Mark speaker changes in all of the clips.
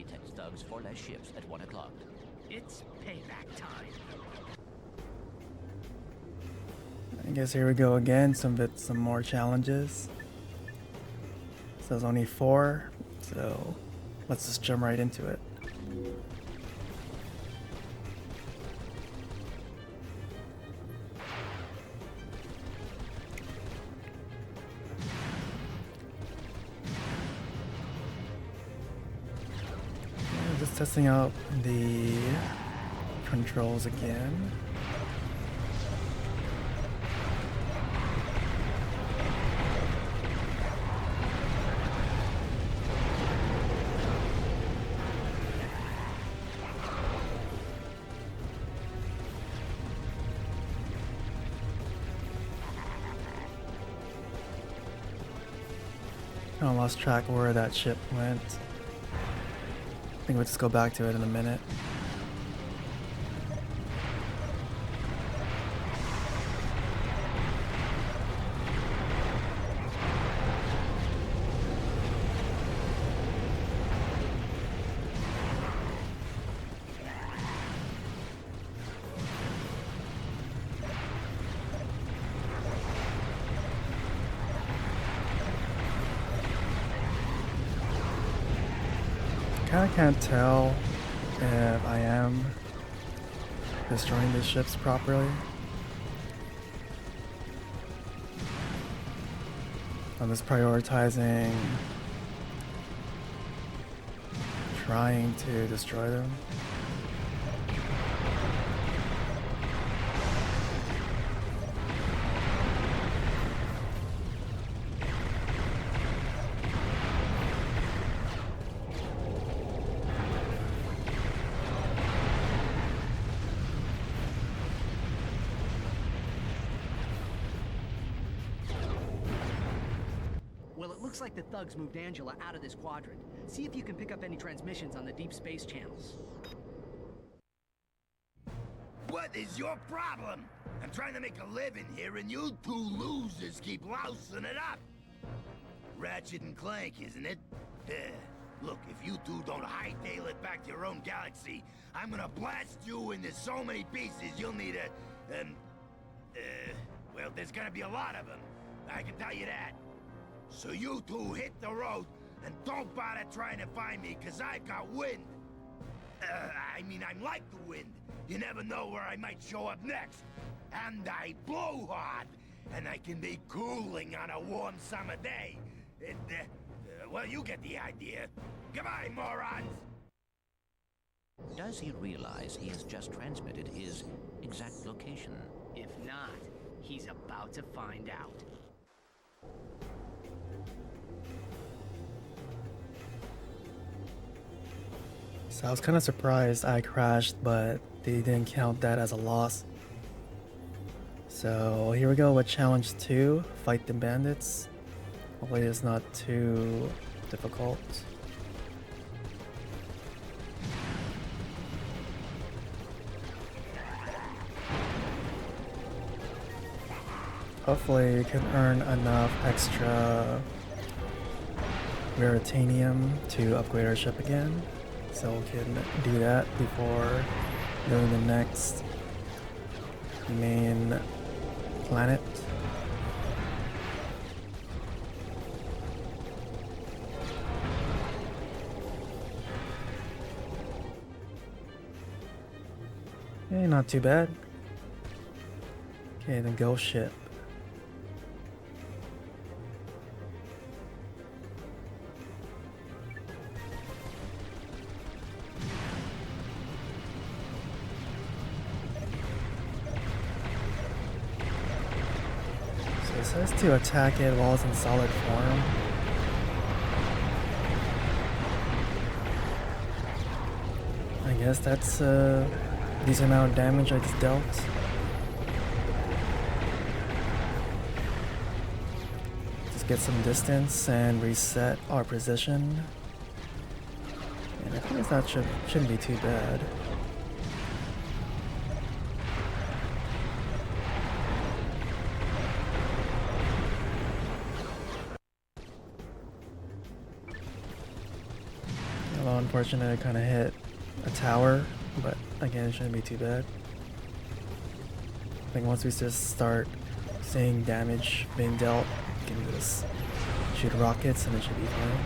Speaker 1: detect Thugs-4-Less ships at 1 o'clock.
Speaker 2: It's payback time.
Speaker 3: I guess here we go again, some more challenges. So there's only 4, so let's just jump right into it. Just testing out the controls again. I lost track of where that ship went. I think we'll just go back to it in a minute. Kinda can't tell if I am destroying these ships properly. I'm just prioritizing trying to destroy them.
Speaker 2: Well, it looks like the thugs moved Angela out of this quadrant. See if you can pick up any transmissions on the deep space channels.
Speaker 4: What is your problem? I'm trying to make a living here, and you two losers keep lousing it up. Ratchet and Clank, isn't it? Look, if you two don't hightail it back to your own galaxy, I'm gonna blast you into so many pieces you'll need a, well, there's gonna be a lot of them. I can tell you that. So you two hit the road, and don't bother trying to find me, cause I've got wind. I mean, I'm like the wind. You never know where I might show up next. And I blow hard, and I can be cooling on a warm summer day. Well, you get the idea. Goodbye, morons!
Speaker 1: Does he realize he has just transmitted his exact location?
Speaker 2: If not, he's about to find out.
Speaker 3: So I was kind of surprised I crashed, but they didn't count that as a loss. So here we go with challenge 2, fight the bandits. Hopefully it's not too difficult. Hopefully you can earn enough extra Veritanium to upgrade our ship again. So we can do that before doing the next main planet. Okay, not too bad. Okay, the ghost ship. It says to attack it while it's in solid form. I guess that's a decent amount of damage I just dealt. Just get some distance and reset our position. And I think that shouldn't be too bad. unfortunate I kind of hit a tower, but again, it shouldn't be too bad. I think once we just start seeing damage being dealt, we can just shoot rockets and it should be fine.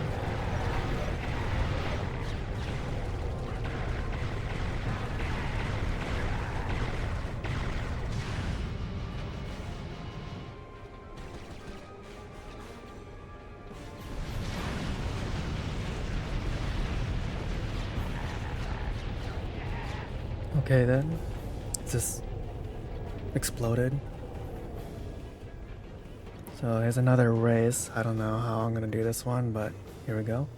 Speaker 3: Okay then, it just exploded. So here's another race. I don't know how I'm gonna do this one, but here we go.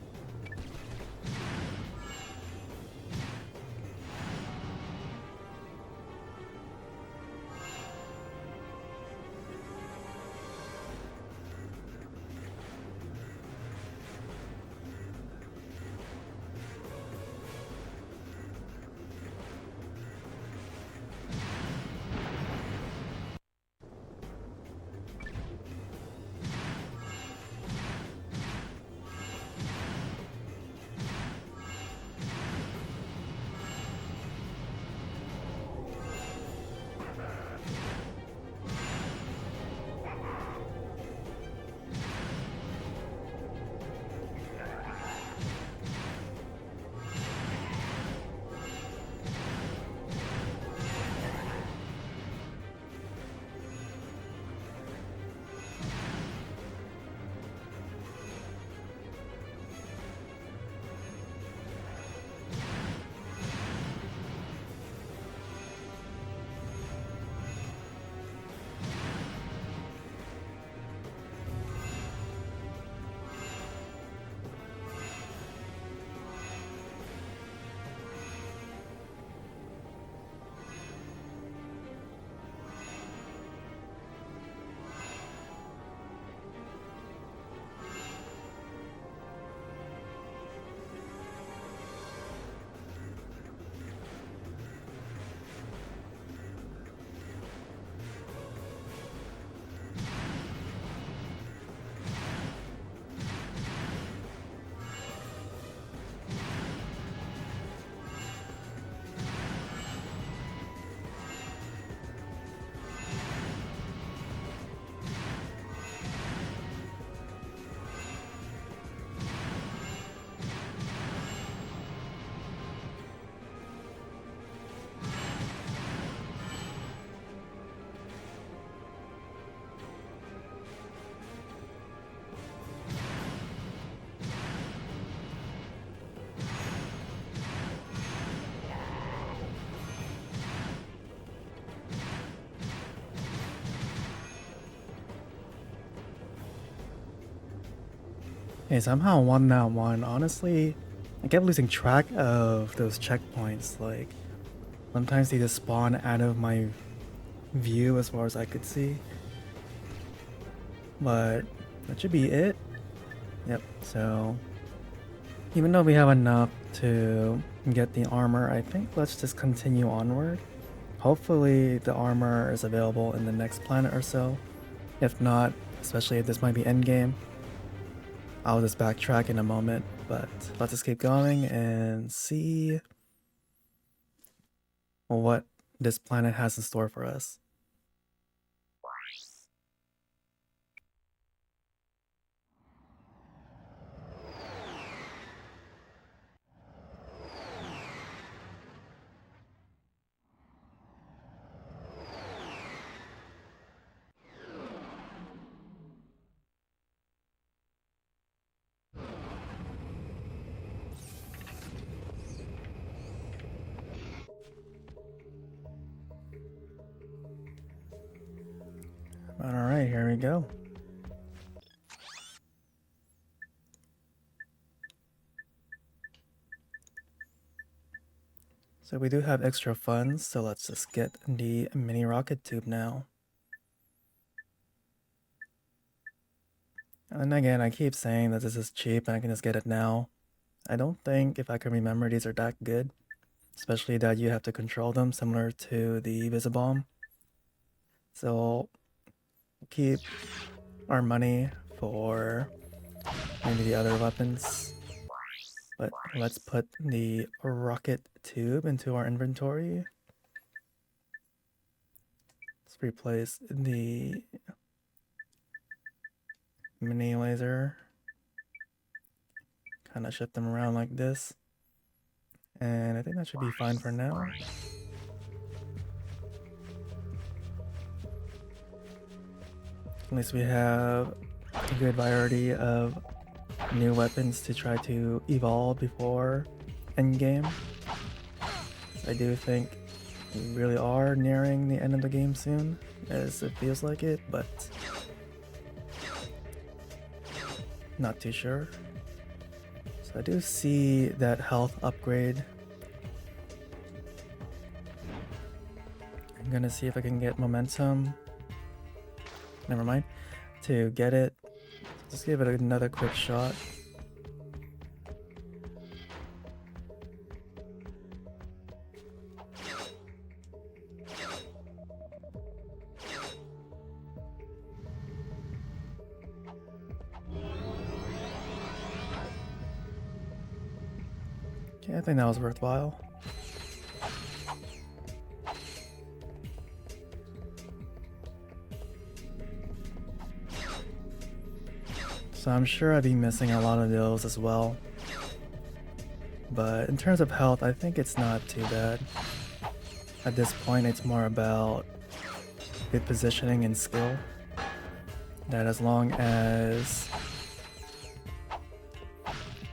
Speaker 3: Okay, somehow 1-1. Honestly, I kept losing track of those checkpoints. Like, sometimes they just spawn out of my view as far as I could see. But that should be it. Yep, so even though we have enough to get the armor, I think let's just continue onward. Hopefully the armor is available in the next planet or so. If not, especially if this might be endgame, I'll just backtrack in a moment, but let's just keep going and see what this planet has in store for us. Alright, here we go. So we do have extra funds, so let's just get the mini rocket tube now. And again, I keep saying that this is cheap and I can just get it now. I don't think, if I can remember, these are that good. Especially that you have to control them, similar to the Visibomb. So keep our money for maybe the other weapons. But let's put the rocket tube into our inventory. Let's replace the mini laser. Kind of shift them around like this. And I think that should be fine for now. At least we have a good variety of new weapons to try to evolve before endgame. I do think we really are nearing the end of the game soon, as it feels like it, but not too sure. So I do see that health upgrade. I'm gonna see if I can get momentum. Never mind. To get it, let's give it another quick shot. Okay, I think that was worthwhile. So I'm sure I'd be missing a lot of those as well. But in terms of health, I think it's not too bad. At this point, it's more about good positioning and skill. That as long as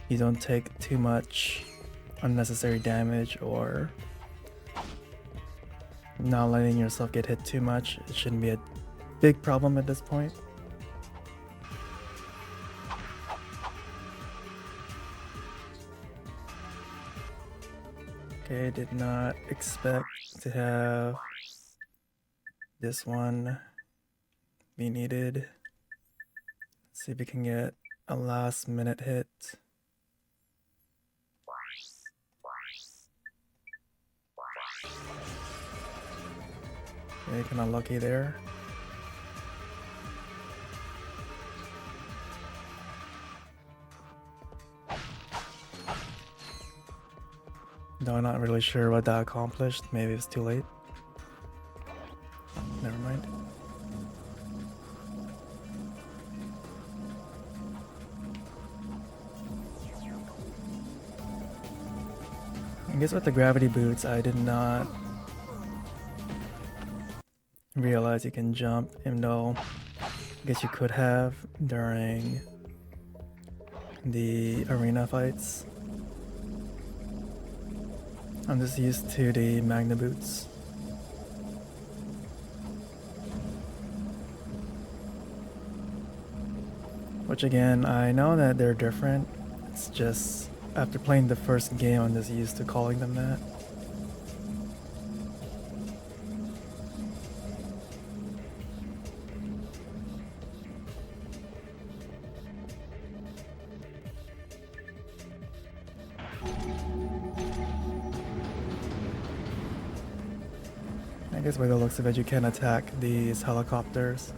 Speaker 3: you don't take too much unnecessary damage or not letting yourself get hit too much, it shouldn't be a big problem at this point. Okay, did not expect to have this one be needed. Let's see if we can get a last minute hit. Okay, kind of lucky there. Though I'm not really sure what that accomplished. Maybe it's too late. Never mind. I guess with the gravity boots, I did not realize you can jump, even though I guess you could have during the arena fights. I'm just used to the Magna boots. Which again, I know that they're different. It's just after playing the first game, I'm just used to calling them that. I guess by the looks of it, you can attack these helicopters.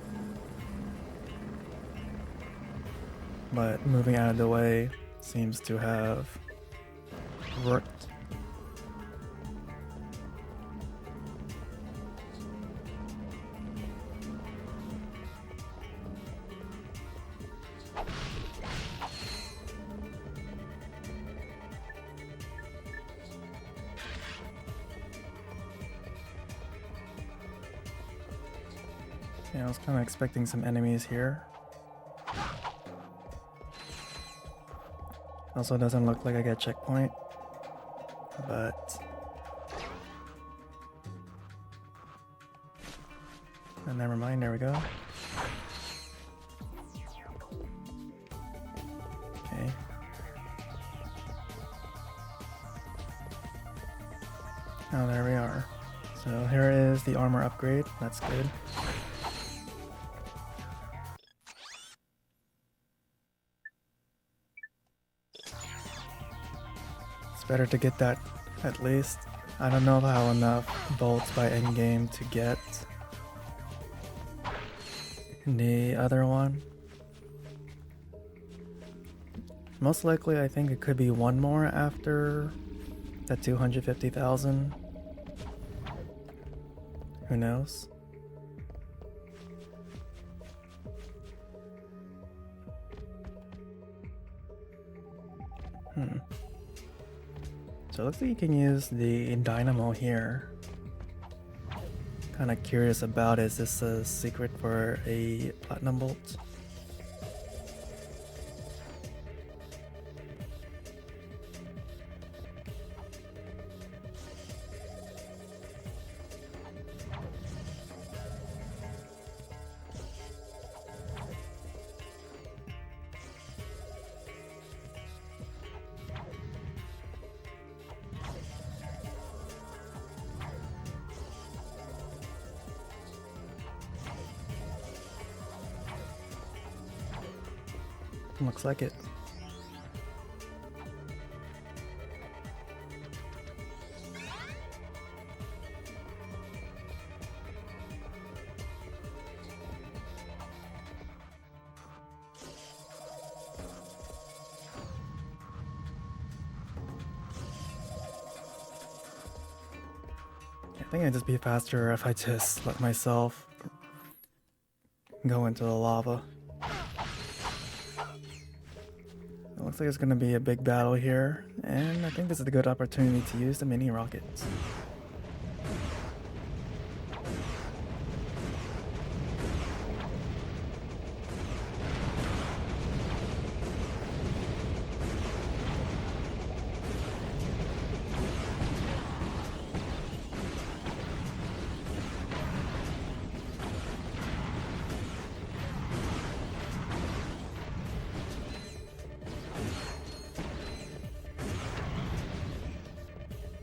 Speaker 3: But moving out of the way seems to have worked. Yeah, I was kind of expecting some enemies here. Also doesn't look like I get checkpoint, but never mind, there we go. Okay. Oh, there we are. So here is the armor upgrade, that's good. Better to get that at least. I don't know if I have enough bolts by endgame to get the other one. Most likely, I think it could be one more after that 250,000. Who knows? So it looks like you can use the dynamo here. Kind of curious about, is this a secret for a platinum bolt? Looks like it. I think it'd just be faster if I just let myself go into the lava. Looks like it's going to be a big battle here, and I think this is a good opportunity to use the mini rockets.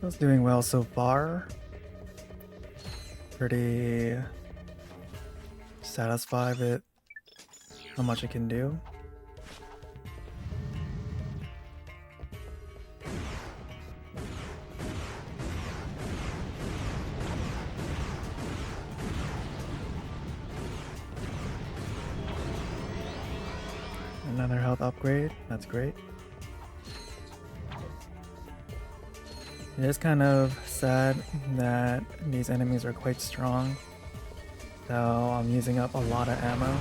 Speaker 3: It's doing well so far. Pretty satisfied with how much it can do. Another health upgrade, that's great. It is kind of sad that these enemies are quite strong, so I'm using up a lot of ammo.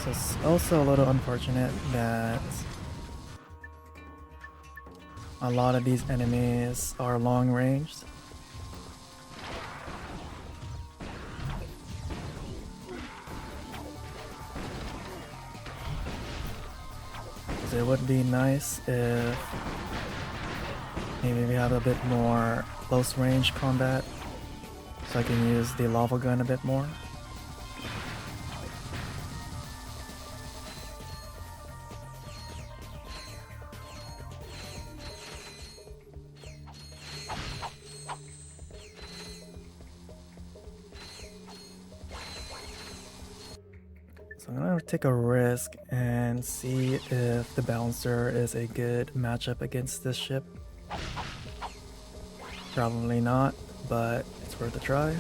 Speaker 3: So it's also a little unfortunate that a lot of these enemies are long ranged. It would be nice if maybe we have a bit more close range combat, so I can use the lava gun a bit more. So I'm gonna take a risk and see if the bouncer is a good matchup against this ship. Probably not, but it's worth a try.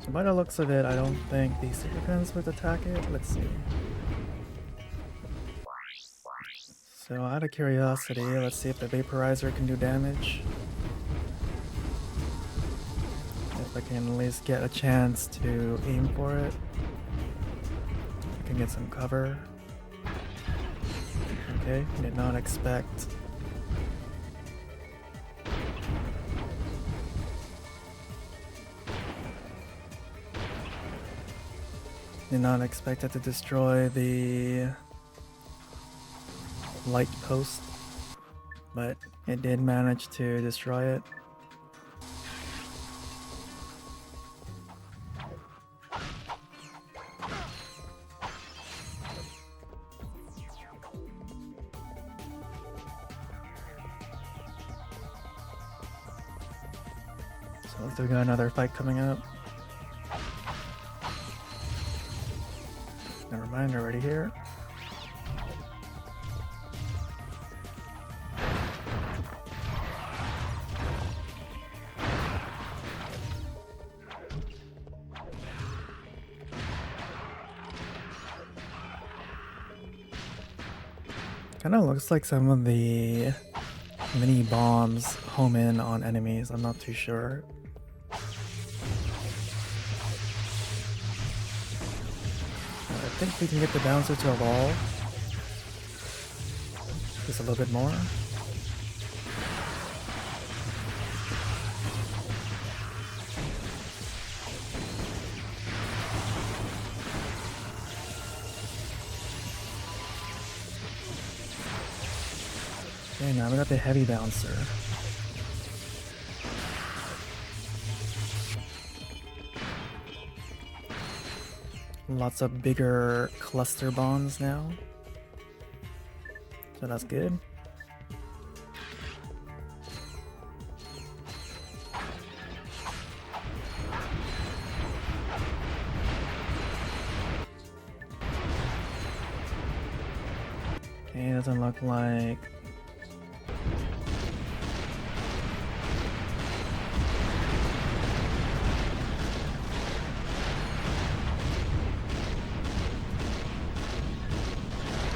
Speaker 3: So by the looks of it, I don't think the super guns would attack it. Let's see. So out of curiosity, let's see if the vaporizer can do damage. If I can at least get a chance to aim for it. I can get some cover. Okay, did not expect. Did not expect it to destroy the light post, but it did manage to destroy it. So looks like we got another fight coming up. Never mind, they're already here. Kind of looks like some of the mini bombs home in on enemies. I'm not too sure. I think we can get the bouncer to evolve just a little bit more. Okay, now we got the heavy bouncer. Lots of bigger cluster bombs now. So that's good. Okay, doesn't look like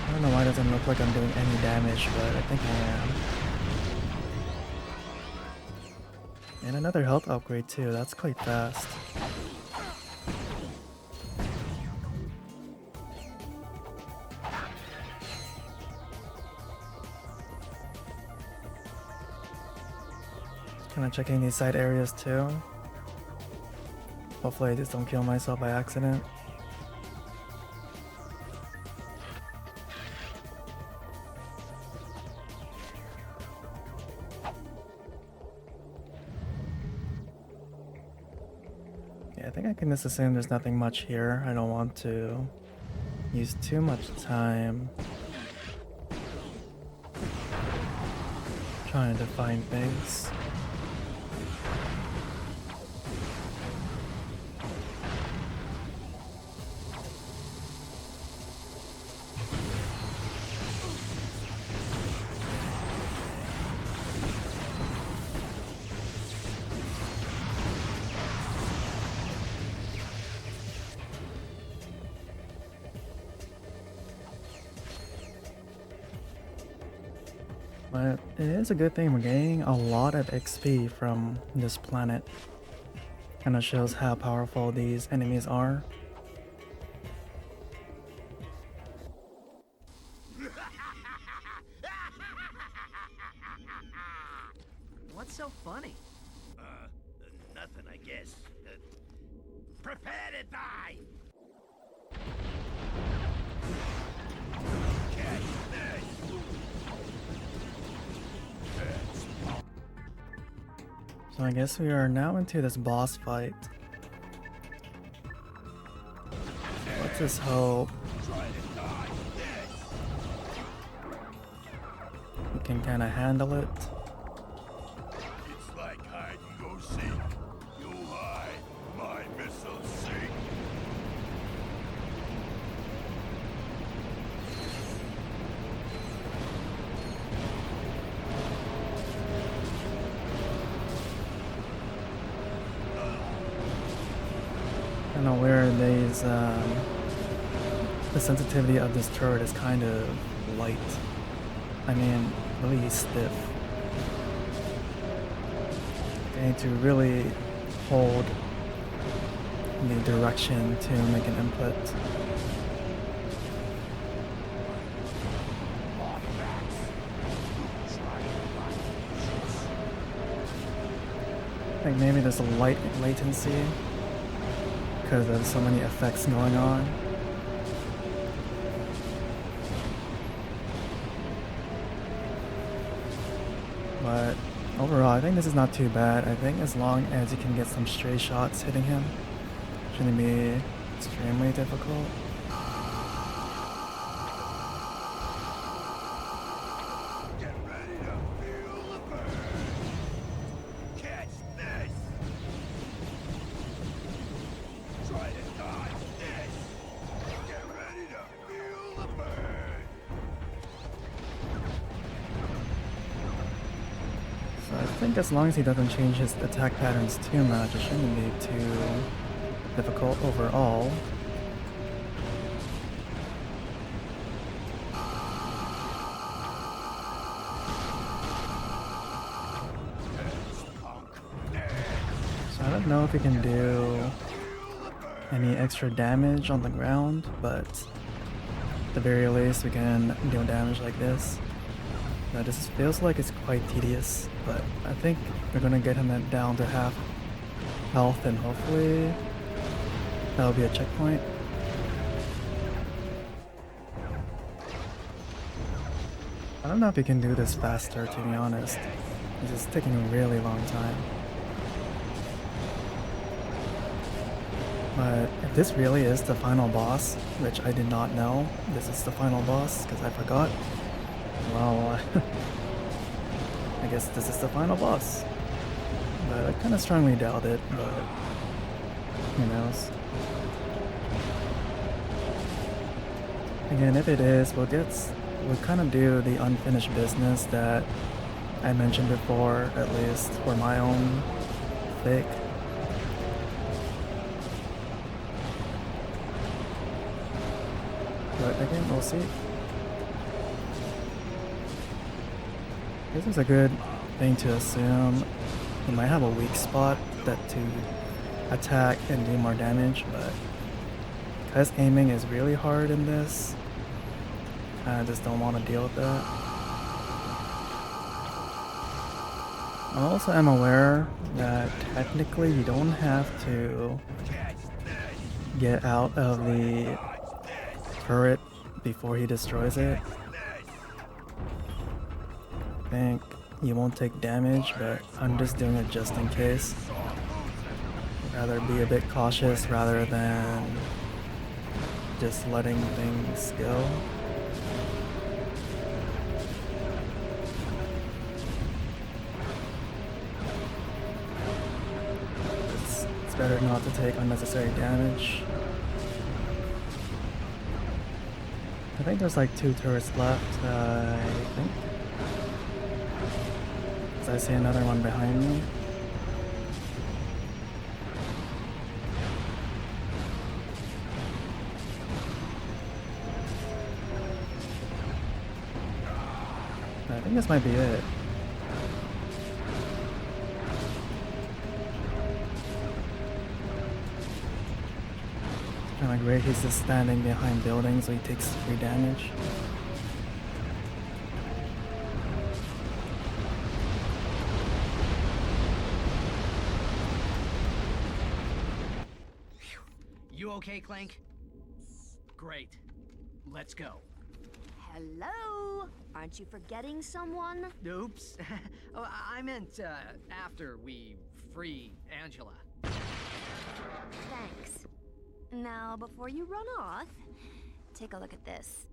Speaker 3: I don't know why it doesn't look like I'm doing any damage, but I think I am. And another health upgrade too, that's quite fast. Kind of checking these side areas too. Hopefully I just don't kill myself by accident. Yeah, I think I can just assume there's nothing much here. I don't want to use too much time trying to find things. But it is a good thing we're getting a lot of XP from this planet. Kinda shows how powerful these enemies are.
Speaker 2: What's so funny?
Speaker 4: Nothing, I guess. Prepare to die! Catch this!
Speaker 3: So I guess we are now into this boss fight. Let's just hope we can kind of handle it.
Speaker 4: It's like hide and go seek. You hide, my missiles sink.
Speaker 3: I don't know where these, the sensitivity of this turret is kind of light. I mean, really stiff. I need to really hold the direction to make an input. I think maybe there's a light latency because there's so many effects going on. But overall, I think this is not too bad. I think as long as you can get some stray shots hitting him, shouldn't be extremely difficult.
Speaker 4: Get ready to feel the burn! Catch this!
Speaker 3: So I think as long as he doesn't change his attack patterns too much, it shouldn't be too difficult overall. So I don't know if he can do any extra damage on the ground, but at the very least we can deal damage like this. Now this feels like it's quite tedious, but I think we're gonna get him down to half health and hopefully that'll be a checkpoint. I don't know if he can do this faster, to be honest. It's just taking a really long time. But if this really is the final boss, which I did not know this is the final boss because I forgot, well, I guess this is the final boss. But I kind of strongly doubt it, but who knows. Again, if it is, we'll kind of do the unfinished business that I mentioned before, at least for my own sake. But again, we'll see. This is a good thing to assume. He might have a weak spot that to attack and do more damage, but because aiming is really hard in this, I just don't want to deal with that. I also am aware that technically you don't have to get out of the turret before he destroys it. I think you won't take damage, but I'm just doing it just in case. Rather be a bit cautious rather than just letting things go. It's better not to take unnecessary damage. I think there's like 2 turrets left, I think. I see another one behind me. I think this might be it. Kinda great, he's just standing behind buildings so he takes free damage.
Speaker 2: You okay, Clank? Great. Let's go.
Speaker 5: Hello? Aren't you forgetting someone?
Speaker 2: Oops. Oh, I meant after we free Angela.
Speaker 5: Thanks. Now, before you run off, take a look at this.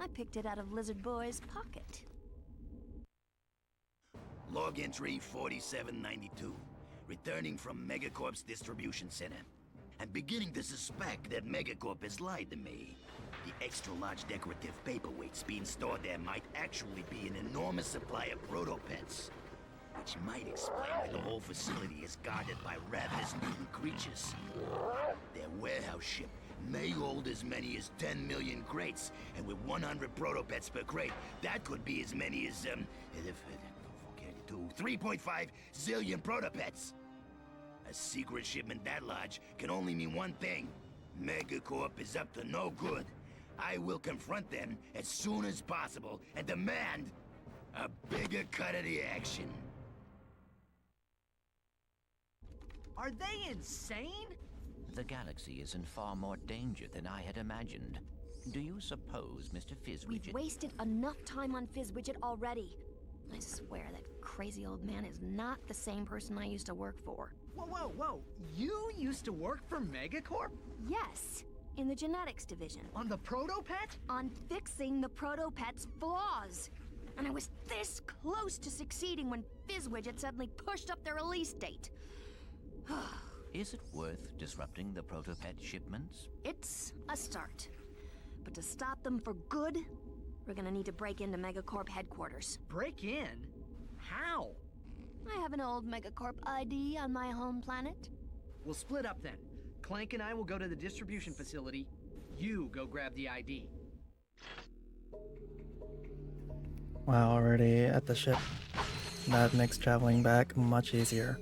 Speaker 5: I picked it out of Lizard Boy's pocket.
Speaker 4: Log entry 4792. Returning from Megacorp's distribution center. I'm beginning to suspect that Megacorp has lied to me. The extra-large decorative paperweights being stored there might actually be an enormous supply of protopets. Which might explain why the whole facility is guarded by ravenous mutant creatures. Their warehouse ship may hold as many as 10 million crates, and with 100 protopets per crate, that could be as many as, 3.5 zillion protopets. A secret shipment that large can only mean one thing. Megacorp is up to no good. I will confront them as soon as possible and demand a bigger cut of the action.
Speaker 2: Are they insane?
Speaker 1: The galaxy is in far more danger than I had imagined. Do you suppose, Mr. Fizzwidget...
Speaker 5: We've wasted enough time on Fizzwidget already. I swear that crazy old man is not the same person I used to work for.
Speaker 2: Whoa, whoa, whoa. You used to work for Megacorp?
Speaker 5: Yes, in the genetics division.
Speaker 2: On the protopet?
Speaker 5: On fixing the protopet's flaws. And I was this close to succeeding when Fizzwidget suddenly pushed up their release date.
Speaker 1: Is it worth disrupting the protopet shipments?
Speaker 5: It's a start. But to stop them for good, we're gonna need to break into Megacorp headquarters.
Speaker 2: Break in? How?
Speaker 5: have an old Megacorp ID on my home planet?
Speaker 2: We'll split up then. Clank and I will go to the distribution facility. You go grab the ID.
Speaker 3: Wow, already at the ship. That makes traveling back much easier.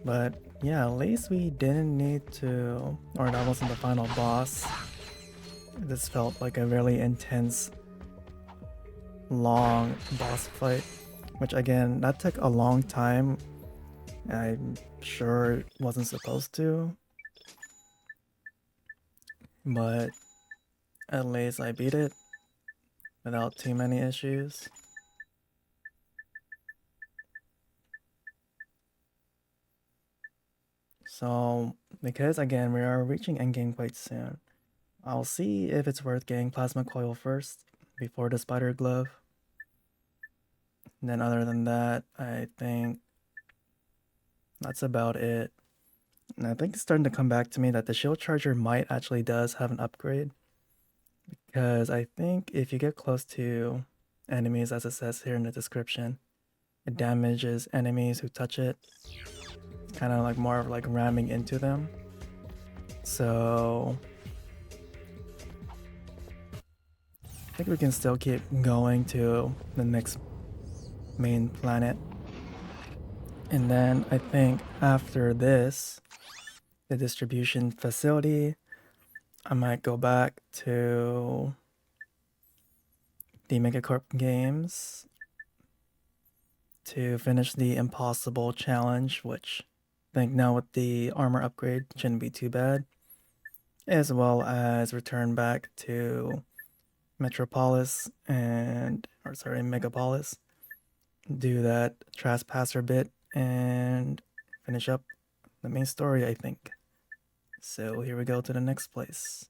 Speaker 3: But yeah, at least we didn't need to, or that wasn't the final boss. This felt like a really intense, long boss fight, which again, that took a long time. I'm sure it wasn't supposed to, but at least I beat it without too many issues. So, because again, we are reaching endgame quite soon, I'll see if it's worth getting Plasma Coil first before the Spider Glove. And then other than that, I think that's about it. And I think it's starting to come back to me that the shield charger might actually does have an upgrade. Because I think if you get close to enemies, as it says here in the description, it damages enemies who touch it. Kind of like more of like ramming into them. So I think we can still keep going to the next main planet. And then I think after this, the distribution facility, I might go back to the Megacorp games to finish the impossible challenge, which I think now with the armor upgrade shouldn't be too bad, as well as return back to Megapolis, do that trespasser bit and finish up the main story, I think. So here we go to the next place.